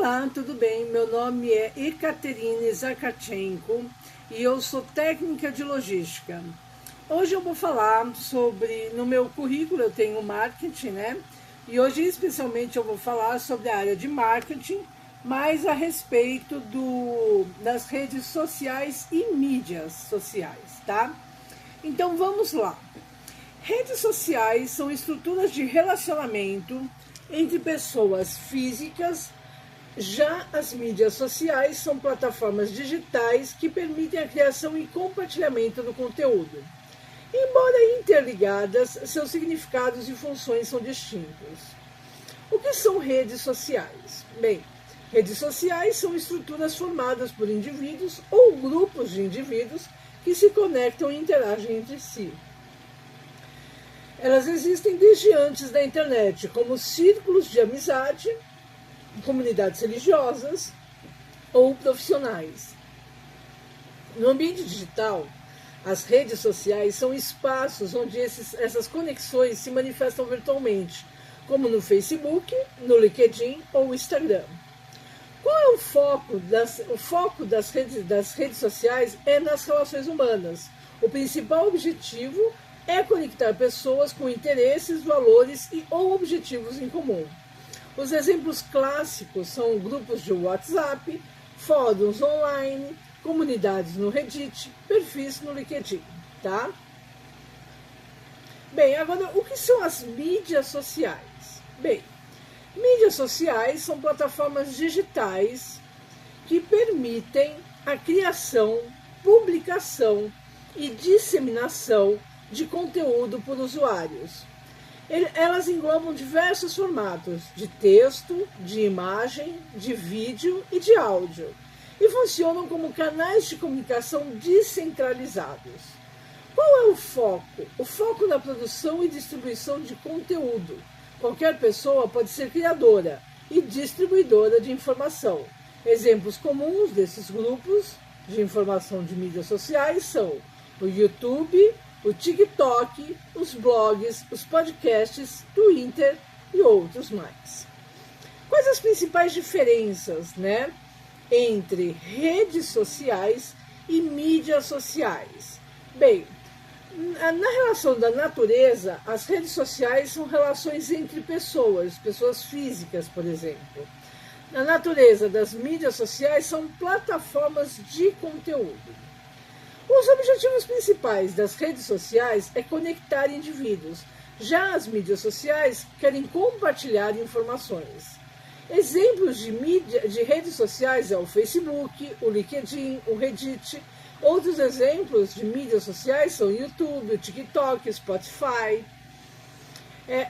Olá, tudo bem? Meu nome é Ekaterine Zakharchenko e eu sou técnica de logística. Hoje eu vou falar sobre, no meu currículo eu tenho marketing, né? E hoje especialmente eu vou falar sobre a área de marketing, mais a respeito das redes sociais e mídias sociais, tá? Então vamos lá. Redes sociais são estruturas de relacionamento entre pessoas físicas. Já as mídias sociais são plataformas digitais que permitem a criação e compartilhamento do conteúdo. Embora interligadas, seus significados e funções são distintos. O que são redes sociais? Bem, redes sociais são estruturas formadas por indivíduos ou grupos de indivíduos que se conectam e interagem entre si. Elas existem desde antes da internet, como círculos de amizade, comunidades religiosas ou profissionais. No ambiente digital, as redes sociais são espaços onde essas conexões se manifestam virtualmente, como no Facebook, no LinkedIn ou Instagram. Qual é o foco? O foco das redes sociais é nas relações humanas. O principal objetivo é conectar pessoas com interesses, valores ou objetivos em comum. Os exemplos clássicos são grupos de WhatsApp, fóruns online, comunidades no Reddit, perfis no LinkedIn, tá? Bem, agora, o que são as mídias sociais? Bem, mídias sociais são plataformas digitais que permitem a criação, publicação e disseminação de conteúdo por usuários. Elas englobam diversos formatos de texto, de imagem, de vídeo e de áudio e funcionam como canais de comunicação descentralizados. Qual é o foco? O foco na produção e distribuição de conteúdo. Qualquer pessoa pode ser criadora e distribuidora de informação. Exemplos comuns desses grupos de informação de mídias sociais são o YouTube, o TikTok, os blogs, os podcasts, Twitter e outros mais. Quais as principais diferenças, entre redes sociais e mídias sociais? Bem, na relação da natureza, as redes sociais são relações entre pessoas físicas, por exemplo. Na natureza das mídias sociais são plataformas de conteúdo. Os objetivos principais das redes sociais é conectar indivíduos. Já as mídias sociais querem compartilhar informações. Exemplos de redes sociais é o Facebook, o LinkedIn, o Reddit. Outros exemplos de mídias sociais são o YouTube, o TikTok, o Spotify.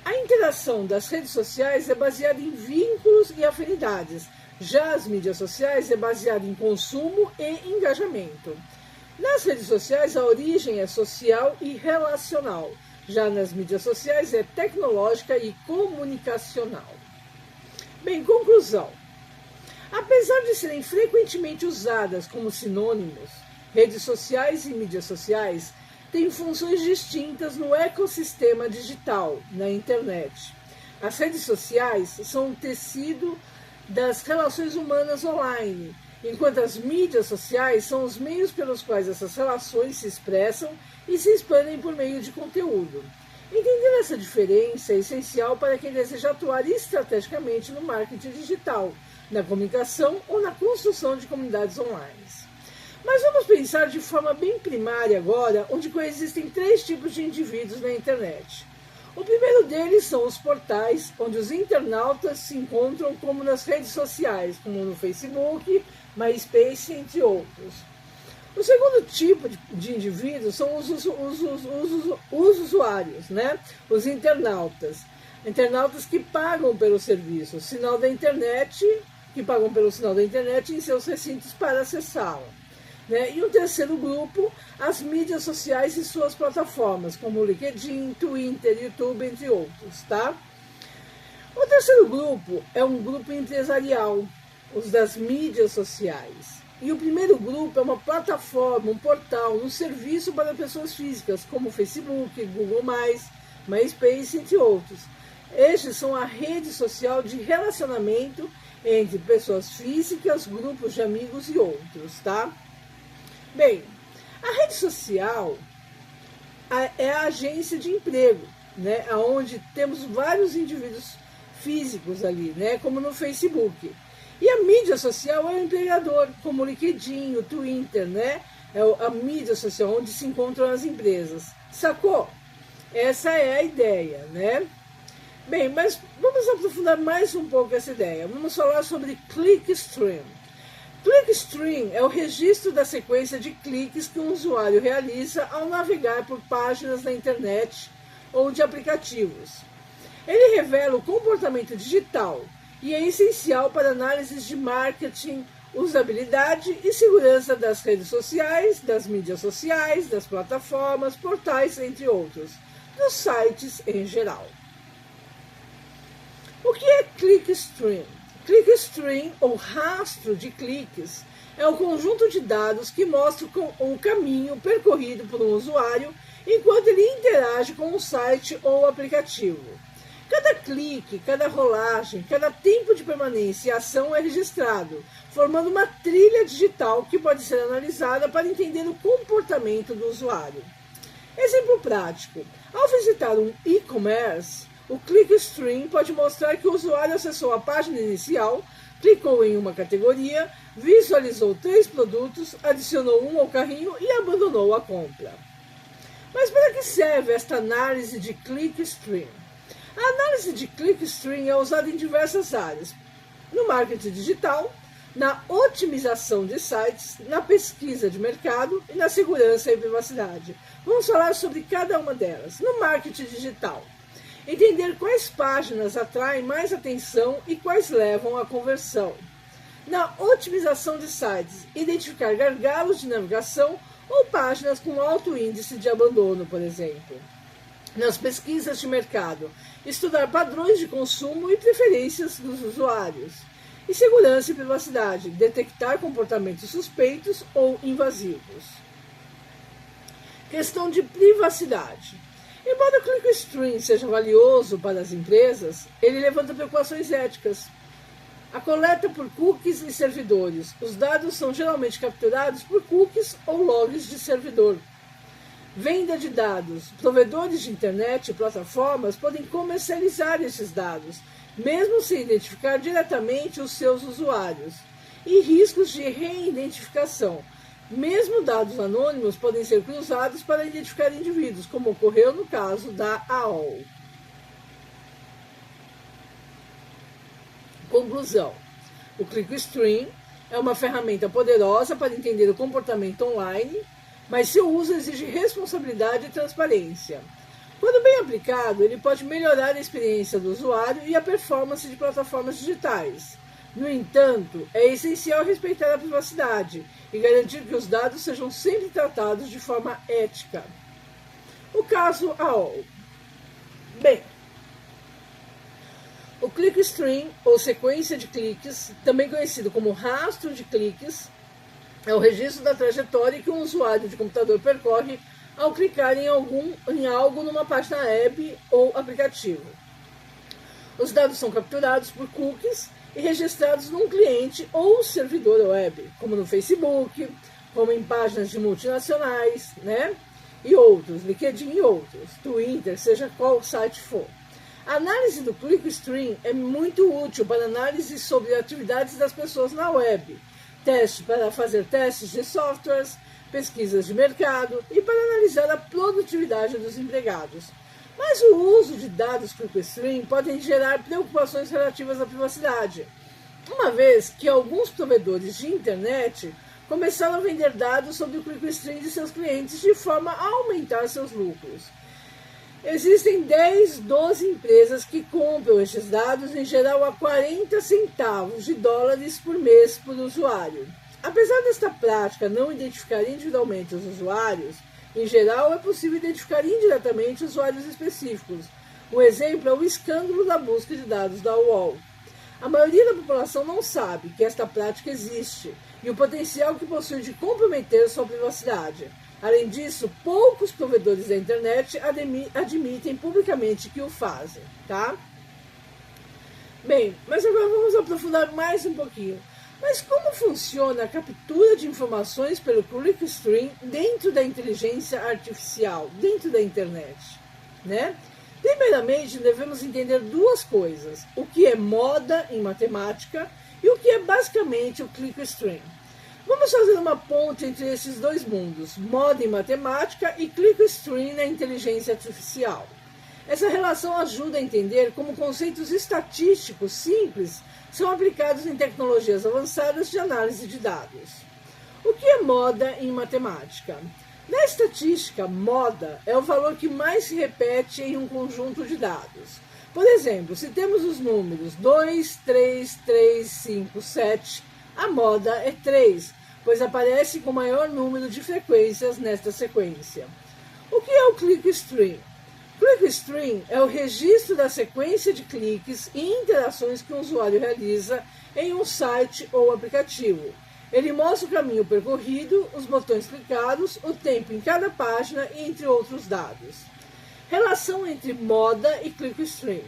A interação das redes sociais é baseada em vínculos e afinidades. Já as mídias sociais é baseada em consumo e engajamento. Nas redes sociais, a origem é social e relacional. Já nas mídias sociais, é tecnológica e comunicacional. Bem, conclusão. Apesar de serem frequentemente usadas como sinônimos, redes sociais e mídias sociais têm funções distintas no ecossistema digital, na internet. As redes sociais são um tecido das relações humanas online, enquanto as mídias sociais são os meios pelos quais essas relações se expressam e se expandem por meio de conteúdo. Entender essa diferença é essencial para quem deseja atuar estrategicamente no marketing digital, na comunicação ou na construção de comunidades online. Mas vamos pensar de forma bem primária agora, onde coexistem 3 tipos de indivíduos na internet. O primeiro deles são os portais, onde os internautas se encontram como nas redes sociais, como no Facebook, MySpace, entre outros. O segundo tipo de indivíduos são os usuários, os internautas. Internautas que pagam pelo serviço, que pagam pelo sinal da internet em seus recintos para acessá-la. E o terceiro grupo, as mídias sociais e suas plataformas, como o LinkedIn, Twitter, YouTube, entre outros, tá? O terceiro grupo é um grupo empresarial, os das mídias sociais. E o primeiro grupo é uma plataforma, um portal, um serviço para pessoas físicas, como Facebook, Google+, MySpace, entre outros. Estes são a rede social de relacionamento entre pessoas físicas, grupos de amigos e outros, tá? Bem, a rede social é a agência de emprego, né? Onde temos vários indivíduos físicos ali, né? Como no Facebook. E a mídia social é o empregador, como o LinkedIn, o Twitter, né? É a mídia social onde se encontram as empresas. Sacou? Essa é a ideia, né? Bem, mas vamos aprofundar mais um pouco essa ideia. Vamos falar sobre clickstream. Clickstream é o registro da sequência de cliques que um usuário realiza ao navegar por páginas na internet ou de aplicativos. Ele revela o comportamento digital e é essencial para análises de marketing, usabilidade e segurança das redes sociais, das mídias sociais, das plataformas, portais, entre outros, dos sites em geral. O que é clickstream? Clickstream, ou rastro de cliques, é o conjunto de dados que mostra o caminho percorrido por um usuário enquanto ele interage com um site ou aplicativo. Cada clique, cada rolagem, cada tempo de permanência e ação é registrado, formando uma trilha digital que pode ser analisada para entender o comportamento do usuário. Exemplo prático: ao visitar um e-commerce, o clickstream pode mostrar que o usuário acessou a página inicial, clicou em uma categoria, visualizou 3 produtos, adicionou um ao carrinho e abandonou a compra. Mas para que serve esta análise de clickstream? A análise de clickstream é usada em diversas áreas: no marketing digital, na otimização de sites, na pesquisa de mercado e na segurança e privacidade. Vamos falar sobre cada uma delas. No marketing digital, entender quais páginas atraem mais atenção e quais levam à conversão. Na otimização de sites, identificar gargalos de navegação ou páginas com alto índice de abandono, por exemplo. Nas pesquisas de mercado, estudar padrões de consumo e preferências dos usuários. E segurança e privacidade, detectar comportamentos suspeitos ou invasivos. Questão de privacidade. Embora o clickstream seja valioso para as empresas, ele levanta preocupações éticas. A coleta por cookies e servidores. Os dados são geralmente capturados por cookies ou logs de servidor. Venda de dados. Provedores de internet e plataformas podem comercializar esses dados, mesmo sem identificar diretamente os seus usuários. E riscos de reidentificação. Mesmo dados anônimos podem ser cruzados para identificar indivíduos, como ocorreu no caso da AOL. Conclusão: o clickstream é uma ferramenta poderosa para entender o comportamento online, mas seu uso exige responsabilidade e transparência. Quando bem aplicado, ele pode melhorar a experiência do usuário e a performance de plataformas digitais. No entanto, é essencial respeitar a privacidade e garantir que os dados sejam sempre tratados de forma ética. O caso AOL. Bem, o clickstream, ou sequência de cliques, também conhecido como rastro de cliques, é o registro da trajetória que um usuário de computador percorre ao clicar em algo numa página web ou aplicativo. Os dados são capturados por cookies e registrados num cliente ou servidor web, como no Facebook, como em páginas de multinacionais, né? E outros, LinkedIn e outros, Twitter, seja qual site for. A análise do clickstream é muito útil para análise sobre atividades das pessoas na web, para fazer testes de softwares, pesquisas de mercado e para analisar a produtividade dos empregados. Mas o uso de dados clickstream pode gerar preocupações relativas à privacidade, uma vez que alguns provedores de internet começaram a vender dados sobre o clickstream de seus clientes de forma a aumentar seus lucros. Existem 10, 12 empresas que compram estes dados, em geral a 40 centavos de dólares por mês por usuário. Apesar desta prática não identificar individualmente os usuários, em geral é possível identificar indiretamente usuários específicos. Um exemplo é o escândalo da busca de dados da UOL. A maioria da população não sabe que esta prática existe e o potencial que possui de comprometer sua privacidade. Além disso, poucos provedores da internet admitem publicamente que o fazem, tá? Bem, mas agora vamos aprofundar mais um pouquinho. Mas como funciona a captura de informações pelo clickstream dentro da inteligência artificial, dentro da internet, né? Primeiramente, devemos entender duas coisas: o que é moda em matemática e o que é basicamente o clickstream. Vamos fazer uma ponte entre esses dois mundos, moda em matemática e clickstream na inteligência artificial. Essa relação ajuda a entender como conceitos estatísticos simples são aplicados em tecnologias avançadas de análise de dados. O que é moda em matemática? Na estatística, moda é o valor que mais se repete em um conjunto de dados. Por exemplo, se temos os números 2, 3, 3, 5, 7, a moda é 3, pois aparece com maior número de frequências nesta sequência. O que é o clickstream? Clickstream é o registro da sequência de cliques e interações que o usuário realiza em um site ou aplicativo. Ele mostra o caminho percorrido, os botões clicados, o tempo em cada página e entre outros dados. Relação entre moda e clickstream.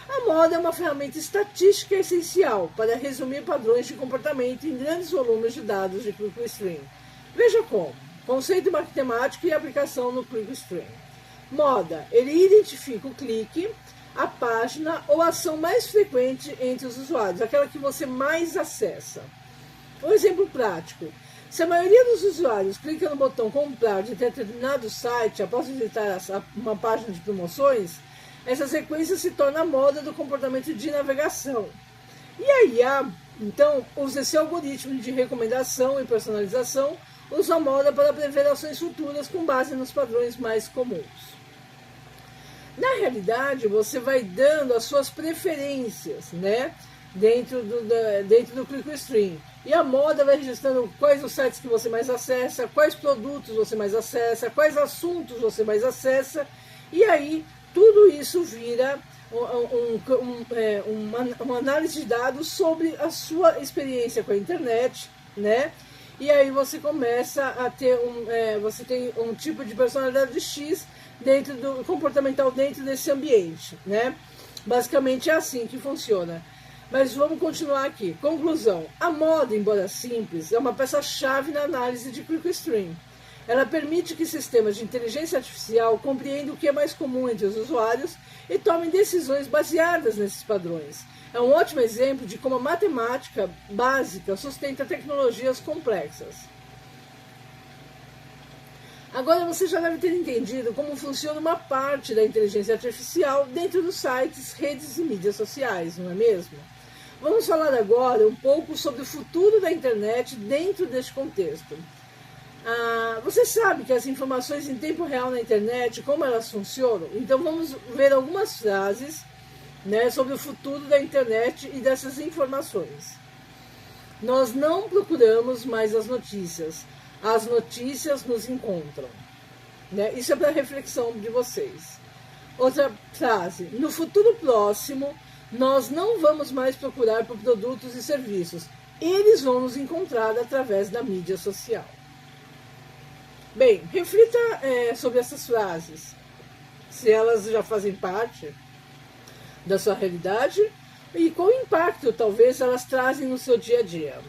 A moda é uma ferramenta estatística essencial para resumir padrões de comportamento em grandes volumes de dados de clickstream. Veja como: conceito matemático e aplicação no clickstream. Moda, ele identifica o clique, a página ou a ação mais frequente entre os usuários, aquela que você mais acessa. Um exemplo prático: se a maioria dos usuários clica no botão comprar de determinado site após visitar uma página de promoções, essa sequência se torna a moda do comportamento de navegação. E a IA, então, usa esse algoritmo de recomendação e personalização, usa a moda para prever ações futuras com base nos padrões mais comuns. Na realidade, você vai dando as suas preferências, né, dentro do clickstream. E a moda vai registrando quais os sites que você mais acessa, quais produtos você mais acessa, quais assuntos você mais acessa. E aí, tudo isso vira uma análise de dados sobre a sua experiência com a internet, né? E aí você começa a ter você tem um tipo de personalidade X comportamental dentro desse ambiente, né? Basicamente é assim que funciona. Mas vamos continuar aqui. Conclusão: a moda, embora simples, é uma peça-chave na análise de clickstream. Ela permite que sistemas de inteligência artificial compreendam o que é mais comum entre os usuários e tomem decisões baseadas nesses padrões. É um ótimo exemplo de como a matemática básica sustenta tecnologias complexas. Agora você já deve ter entendido como funciona uma parte da inteligência artificial dentro dos sites, redes e mídias sociais, não é mesmo? Vamos falar agora um pouco sobre o futuro da internet dentro deste contexto. Você sabe que as informações em tempo real na internet, como elas funcionam? Então vamos ver algumas frases, né, sobre o futuro da internet e dessas informações. Nós não procuramos mais as notícias nos encontram. Né? Isso é para reflexão de vocês. Outra frase: no futuro próximo, nós não vamos mais procurar por produtos e serviços. Eles vão nos encontrar através da mídia social. Bem, reflita sobre essas frases, se elas já fazem parte da sua realidade e qual impacto talvez elas trazem no seu dia a dia.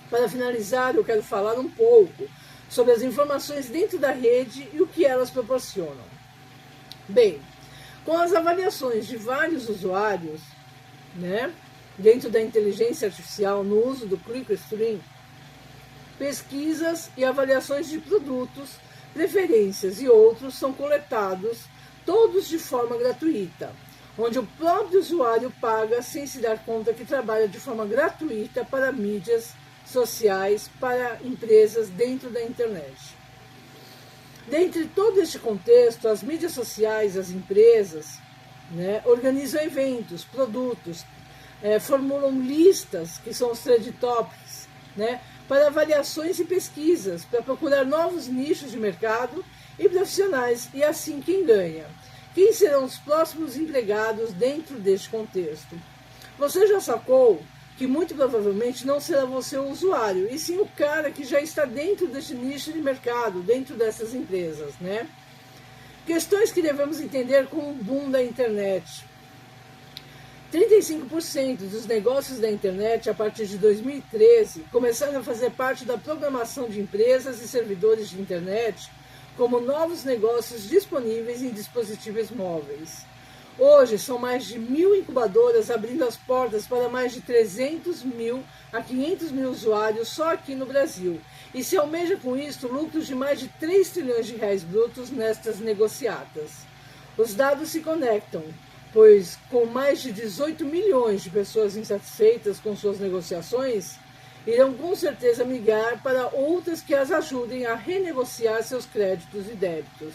Para finalizar, eu quero falar um pouco sobre as informações dentro da rede e o que elas proporcionam. Bem, com as avaliações de vários usuários, né, dentro da inteligência artificial no uso do clickstream, pesquisas e avaliações de produtos, preferências e outros são coletados, todos de forma gratuita, onde o próprio usuário paga sem se dar conta que trabalha de forma gratuita para mídias sociais, para empresas dentro da internet. Dentre todo este contexto, as mídias sociais, as empresas, né, organizam eventos, produtos, formulam listas, que são os trend topics, né, para avaliações e pesquisas, para procurar novos nichos de mercado e profissionais, e assim quem ganha? Quem serão os próximos empregados dentro deste contexto? Você já sacou que muito provavelmente não será você o usuário, e sim o cara que já está dentro deste nicho de mercado, dentro dessas empresas, né? Questões que devemos entender com o boom da internet. 35% dos negócios da internet, a partir de 2013, começaram a fazer parte da programação de empresas e servidores de internet como novos negócios disponíveis em dispositivos móveis. Hoje, são mais de 1.000 incubadoras abrindo as portas para mais de 300 mil a 500 mil usuários só aqui no Brasil. E se almeja com isso lucros de mais de 3 trilhões de reais brutos nestas negociatas. Os dados se conectam, pois com mais de 18 milhões de pessoas insatisfeitas com suas negociações, irão com certeza migrar para outras que as ajudem a renegociar seus créditos e débitos.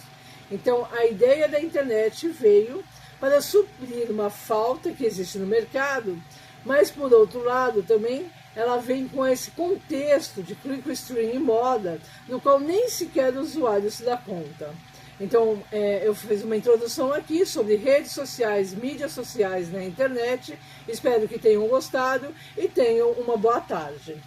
Então, a ideia da internet veio para suprir uma falta que existe no mercado, mas, por outro lado, também ela vem com esse contexto de click stream e moda, no qual nem sequer o usuário se dá conta. Então, eu fiz uma introdução aqui sobre redes sociais, mídias sociais na internet. Espero que tenham gostado e tenham uma boa tarde.